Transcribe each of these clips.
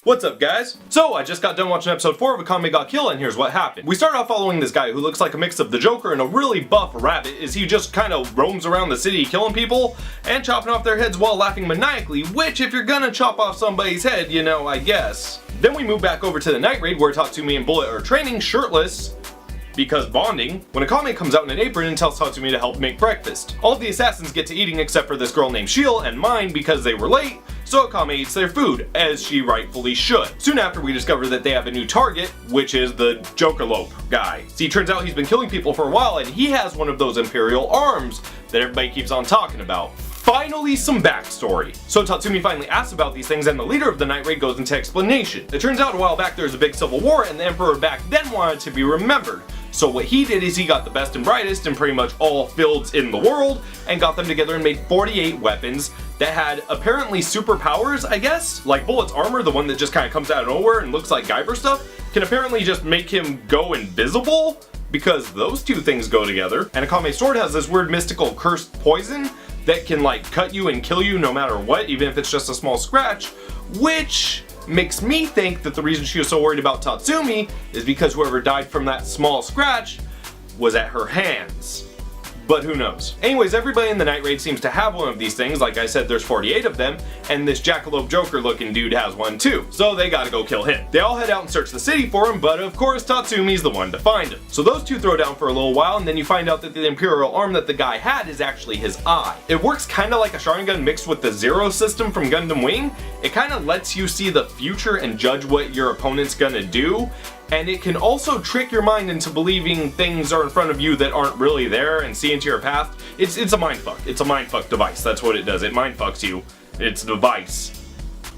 What's up, guys? So, I just got done watching episode 4 of Akame Got Kill, and here's what happened. We start off following this guy who looks like a mix of the Joker and a really buff rabbit as he just kind of roams around the city killing people and chopping off their heads while laughing maniacally, which if you're gonna chop off somebody's head, you know, I guess. Then we move back over to the night raid where Tatsumi and Bullet are training shirtless, because bonding, when Akame comes out in an apron and tells Tatsumi to help make breakfast. All of the assassins get to eating except for this girl named Shiel and mine because they were late, so Akame eats their food, as she rightfully should. Soon after, we discover that they have a new target, which is the Jokerlope guy. See, turns out he's been killing people for a while and he has one of those Imperial arms that everybody keeps on talking about. Finally, some backstory. So Tatsumi finally asks about these things and the leader of the night raid goes into explanation. It turns out a while back there was a big civil war and the Emperor back then wanted to be remembered. So what he did is he got the best and brightest in pretty much all fields in the world and got them together and made 48 weapons that had apparently superpowers, I guess? Like Bullet's armor, the one that just kind of comes out of nowhere and looks like Guyver stuff, can apparently just make him go invisible, because those two things go together. And Akame's sword has this weird mystical cursed poison that can like cut you and kill you no matter what, even if it's just a small scratch, which makes me think that the reason she was so worried about Tatsumi is because whoever died from that small scratch was at her hands. But who knows? Anyways, everybody in the night raid seems to have one of these things. Like I said, there's 48 of them, and this Jackalope Joker looking dude has one too. So they gotta go kill him. They all head out and search the city for him, but of course Tatsumi's the one to find him. So those two throw down for a little while, and then you find out that the Imperial arm that the guy had is actually his eye. It works kinda like a Sharingan mixed with the Zero system from Gundam Wing. It kinda lets you see the future and judge what your opponent's gonna do. And it can also trick your mind into believing things are in front of you that aren't really there and see into your past. It's a mindfuck. It's a mindfuck device. That's what it does. It mindfucks you. It's a device.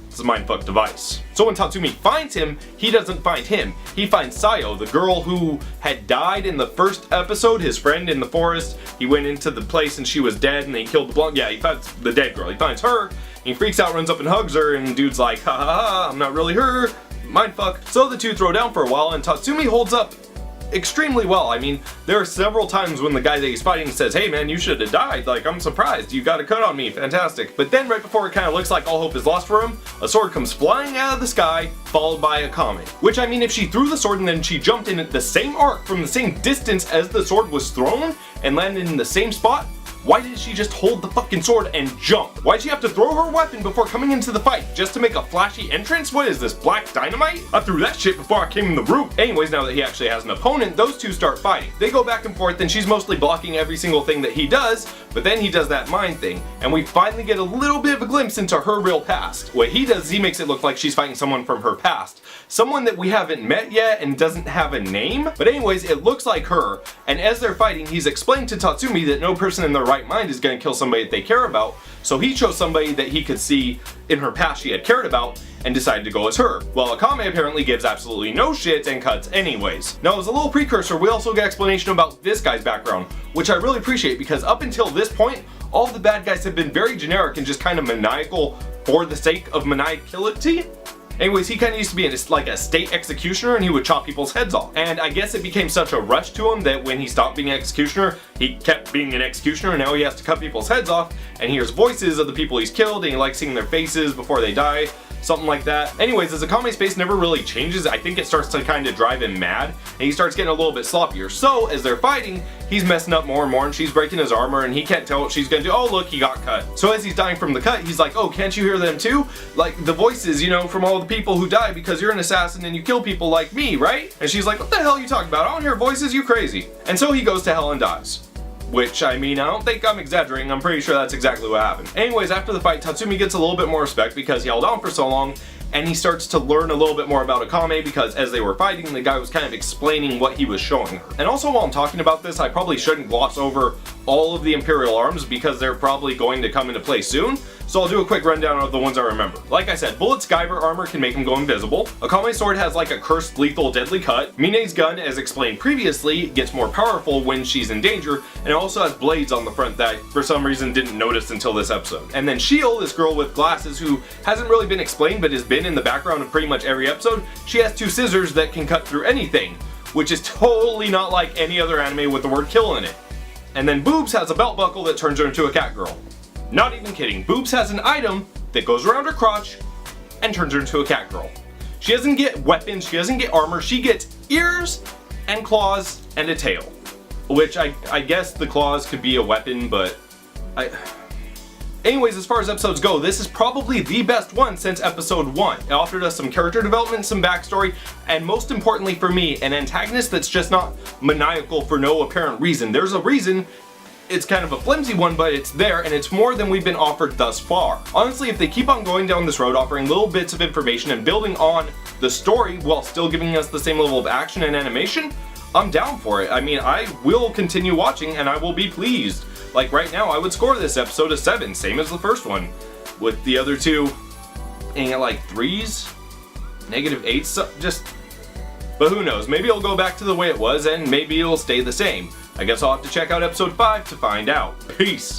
It's a mindfuck device. So when Tatsumi finds him, he doesn't find him. He finds Sayo, the girl who had died in the first episode, his friend in the forest. He went into the place and she was dead and they killed the blonde. Yeah, he finds the dead girl. He finds her. He freaks out, runs up and hugs her, and the dude's like, ha ha ha, I'm not really her. Mindfuck. So the two throw down for a while and Tatsumi holds up extremely well. I mean, there are several times when the guy that he's fighting says, hey man, you should have died. Like, I'm surprised. You got a cut on me. Fantastic. But then right before it kind of looks like all hope is lost for him, a sword comes flying out of the sky, followed by Akame. Which, I mean, if she threw the sword and then she jumped in at the same arc from the same distance as the sword was thrown and landed in the same spot, why did she just hold the fucking sword and jump? Why'd she have to throw her weapon before coming into the fight? Just to make a flashy entrance? What is this, black dynamite? I threw that shit before I came in the room. Anyways, now that he actually has an opponent, those two start fighting. They go back and forth and she's mostly blocking every single thing that he does, but then he does that mind thing, and we finally get a little bit of a glimpse into her real past. What he does is he makes it look like she's fighting someone from her past. Someone that we haven't met yet and doesn't have a name, but anyways, it looks like her, and as they're fighting, he's explained to Tatsumi that no person in their right mind is going to kill somebody that they care about, so he chose somebody that he could see in her past she had cared about and decided to go as her. Well, Akame apparently gives absolutely no shit and cuts anyways. Now, as a little precursor, we also get explanation about this guy's background, which I really appreciate because up until this point, all the bad guys have been very generic and just kind of maniacal for the sake of maniacality. Anyways, he kind of used to be like a state executioner and he would chop people's heads off. And I guess it became such a rush to him that when he stopped being an executioner, he kept being an executioner and now he has to cut people's heads off and hears voices of the people he's killed and he likes seeing their faces before they die. Something like that. Anyways, as Akame's face never really changes, I think it starts to kind of drive him mad, and he starts getting a little bit sloppier. So, as they're fighting, he's messing up more and more, and she's breaking his armor, and he can't tell what she's gonna do. Oh, look, he got cut. So as he's dying from the cut, he's like, oh, can't you hear them too? Like, the voices, you know, from all the people who die because you're an assassin and you kill people like me, right? And she's like, what the hell are you talking about? I don't hear voices, you crazy. And so he goes to hell and dies. Which, I mean, I don't think I'm exaggerating, I'm pretty sure that's exactly what happened. Anyways, after the fight, Tatsumi gets a little bit more respect because he held on for so long, and he starts to learn a little bit more about Akame because as they were fighting, the guy was kind of explaining what he was showing her. And also, while I'm talking about this, I probably shouldn't gloss over all of the Imperial arms because they're probably going to come into play soon. So I'll do a quick rundown of the ones I remember. Like I said, Bullet's Guyver armor can make him go invisible. Akame's sword has like a cursed lethal deadly cut. Mine's gun, as explained previously, gets more powerful when she's in danger, and it also has blades on the front that I, for some reason, didn't notice until this episode. And then Shiel, this girl with glasses who hasn't really been explained but has been in the background of pretty much every episode, she has two scissors that can cut through anything, which is totally not like any other anime with the word kill in it. And then Boobs has a belt buckle that turns her into a cat girl. Not even kidding, Boobs has an item that goes around her crotch and turns her into a cat girl. She doesn't get weapons, she doesn't get armor, she gets ears and claws and a tail. Which I guess the claws could be a weapon, but Anyways, as far as episodes go, this is probably the best one since episode 1. It offered us some character development, some backstory, and most importantly for me, an antagonist that's just not maniacal for no apparent reason. There's a reason. It's kind of a flimsy one, but it's there, and it's more than we've been offered thus far. Honestly, if they keep on going down this road, offering little bits of information and building on the story while still giving us the same level of action and animation, I'm down for it. I mean, I will continue watching and I will be pleased. Like right now, I would score this episode a 7, same as the first one, with the other two being at like 3s, -8s, so just, but who knows, maybe it'll go back to the way it was and maybe it'll stay the same. I guess I'll have to check out episode 5 to find out. Peace!